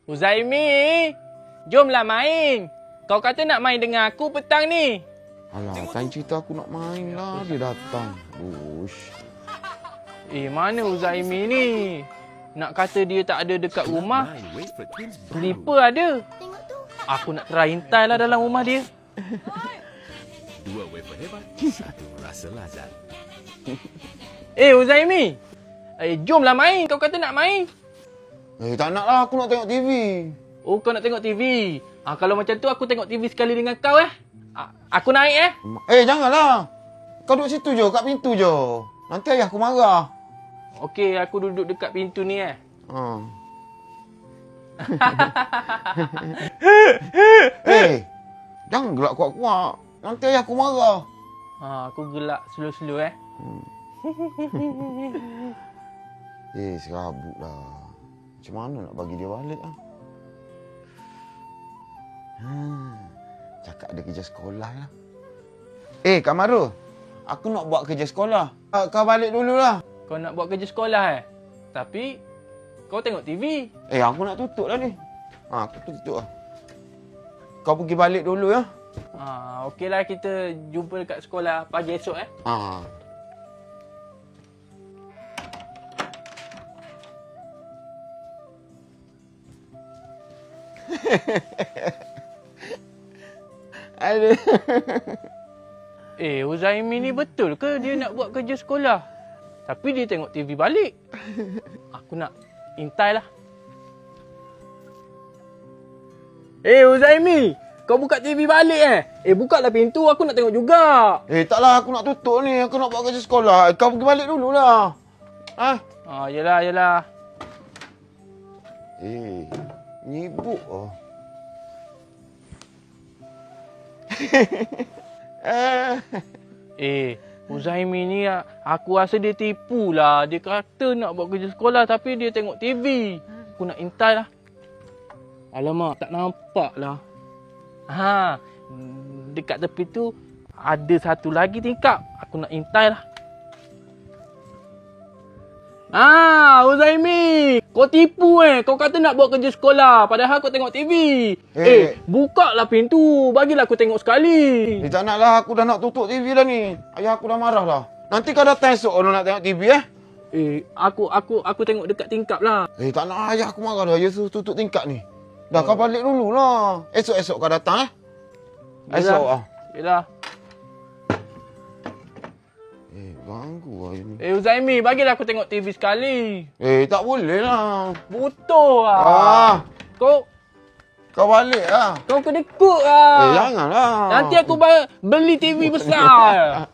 Uzaimi, jomlah main. Kau kata nak main dengan aku petang ni. Alah, kan cerita aku nak main lah. Dia datang. Ush. Mana Uzaimi ni? Nak kata dia tak ada dekat rumah. Slipper ada. Aku nak try hintai lah dalam rumah dia. 2 wafer hebat, 1 rasa lazat. Uzaimi. Jomlah main. Kau kata nak main. Tak nak lah. Aku nak tengok TV. Oh, kau nak tengok TV. Kalau macam tu, aku tengok TV sekali dengan kau Aku naik Janganlah. Kau duduk situ je, kat pintu je. Nanti ayah aku marah. Okey, aku duduk dekat pintu ni Jangan gelak kuat-kuat. Nanti ayah aku marah. Aku gelak slow-slow Serabut lah. Macam mana nak bagi dia balik Cakap ada kerja sekolah lah. Kak Maru, aku nak buat kerja sekolah. Kau balik dululah. Kau nak buat kerja sekolah Tapi kau tengok TV. Aku nak tutup lah ni. Aku tutup lah. Kau pergi balik dulu ya. Okeylah, kita jumpa dekat sekolah pagi esok Aduh. Uzaimi ni betul ke dia nak buat kerja sekolah? Tapi dia tengok TV balik. Aku nak intai lah. Uzaimi, kau buka TV balik buka lah pintu, aku nak tengok juga. Taklah, aku nak tutup ni. Aku nak buat kerja sekolah. Kau pergi balik dululah. Yelah. Nyibuk Uzaimi ni aku rasa dia tipu lah. Dia kata nak buat kerja sekolah tapi dia tengok TV. Aku nak intai lah. Alamak, tak nampak lah. Dekat tepi tu ada satu lagi tingkap. Aku nak intai lah. Uzaimi, kau tipu Kau kata nak buat kerja sekolah padahal kau tengok TV. Buka lah pintu, bagilah aku tengok sekali. Tak nak lah, aku dah nak tutup TV dah ni. Ayah aku dah marah dah. Nanti kau datang esok kalau nak tengok TV Aku tengok dekat tingkap lah. Tak nak, ayah aku marah dah. Ayah suruh tutup tingkap ni. Dah, kau balik dululah. Esok-esok kau datang Esok Yelah. Ganggu lah ini. Uzaimi, bagilah aku tengok TV sekali. Tak boleh lah. Butuh lah. Kau balik lah. Kau kedekut lah. Janganlah. Nanti aku beli TV besar.